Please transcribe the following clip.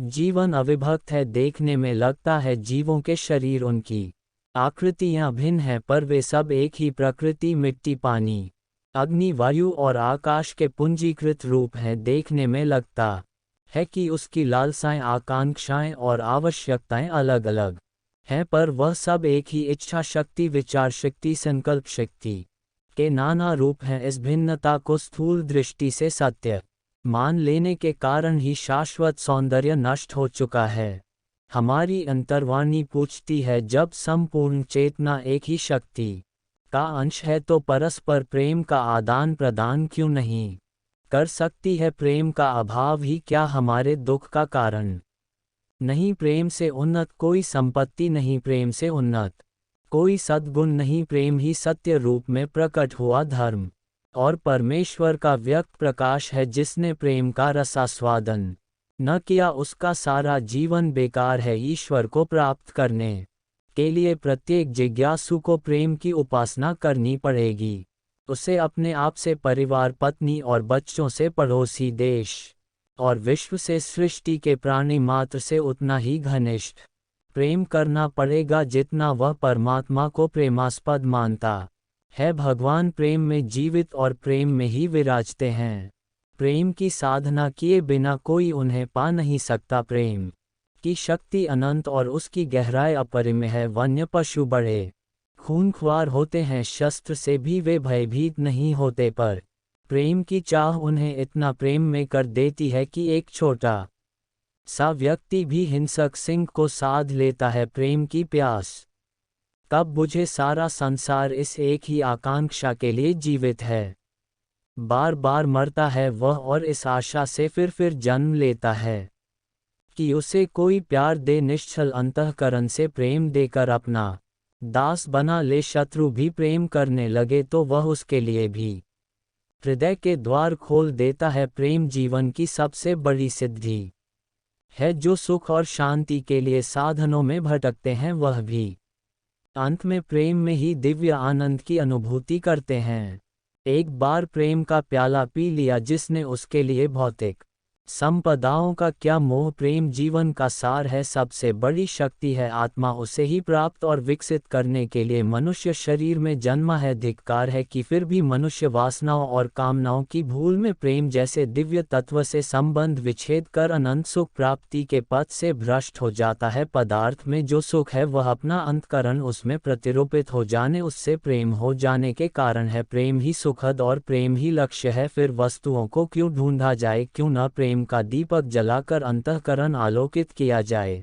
जीवन अविभक्त है, देखने में लगता है जीवों के शरीर उनकी आकृतियां भिन्न हैं, पर वे सब एक ही प्रकृति, मिट्टी, पानी, अग्नि, वायु और आकाश के पूंजीकृत रूप हैं। देखने में लगता है कि उसकी लालसाएं, आकांक्षाएं और आवश्यकताएं अलग अलग हैं, पर वह सब एक ही इच्छा शक्ति, विचार शक्ति, संकल्प शक्ति के नाना रूप हैं। इस भिन्नता को स्थूल दृष्टि से सत्य मान लेने के कारण ही शाश्वत सौंदर्य नष्ट हो चुका है। हमारी अंतर्वाणी पूछती है, जब संपूर्ण चेतना एक ही शक्ति का अंश है तो परस्पर प्रेम का आदान प्रदान क्यों नहीं कर सकती है? प्रेम का अभाव ही क्या हमारे दुख का कारण नहीं? प्रेम से उन्नत कोई संपत्ति नहीं, प्रेम से उन्नत कोई सद्गुण नहीं। प्रेम ही सत्य रूप में प्रकट हुआ धर्म और परमेश्वर का व्यक्त प्रकाश है। जिसने प्रेम का रसास्वादन न किया, उसका सारा जीवन बेकार है। ईश्वर को प्राप्त करने के लिए प्रत्येक जिज्ञासु को प्रेम की उपासना करनी पड़ेगी। उसे अपने आप से, परिवार, पत्नी और बच्चों से, पड़ोसी देश और विश्व से, सृष्टि के प्राणी मात्र से उतना ही घनिष्ठ प्रेम करना पड़ेगा जितना वह परमात्मा को प्रेमास्पद मानता है। भगवान प्रेम में जीवित और प्रेम में ही विराजते हैं। प्रेम की साधना किए बिना कोई उन्हें पा नहीं सकता। प्रेम की शक्ति अनंत और उसकी गहराई अपरिमेय है। वन्य पशु बड़े खूंखार होते हैं, शस्त्र से भी वे भयभीत नहीं होते, पर प्रेम की चाह उन्हें इतना प्रेम में कर देती है कि एक छोटा सा व्यक्ति भी हिंसक सिंह को साध लेता है। प्रेम की प्यास कब बुझे? सारा संसार इस एक ही आकांक्षा के लिए जीवित है। बार बार मरता है वह और इस आशा से फिर जन्म लेता है कि उसे कोई प्यार दे, निश्चल अंतःकरण से प्रेम देकर अपना दास बना ले। शत्रु भी प्रेम करने लगे तो वह उसके लिए भी हृदय के द्वार खोल देता है। प्रेम जीवन की सबसे बड़ी सिद्धि है। जो सुख और शांति के लिए साधनों में भटकते हैं, वह भी अंत में प्रेम में ही दिव्य आनंद की अनुभूति करते हैं। एक बार प्रेम का प्याला पी लिया जिसने, उसके लिए भौतिक संपदाओं का क्या मोह? प्रेम जीवन का सार है, सबसे बड़ी शक्ति है। आत्मा उसे ही प्राप्त और विकसित करने के लिए मनुष्य शरीर में जन्मा है। धिक्कार है कि फिर भी मनुष्य वासनाओं और कामनाओं की भूल में प्रेम जैसे दिव्य तत्व से संबंध विच्छेद कर अनंत सुख प्राप्ति के पथ से भ्रष्ट हो जाता है। पदार्थ में जो सुख है वह अपना अंतकरण उसमें प्रतिरूपित हो जाने, उससे प्रेम हो जाने के कारण है। प्रेम ही सुखद और प्रेम ही लक्ष्य है। फिर वस्तुओं को क्यों ढूंढा जाए? क्यों न प्रेम का दीपक जलाकर अंतःकरण आलोकित किया जाए?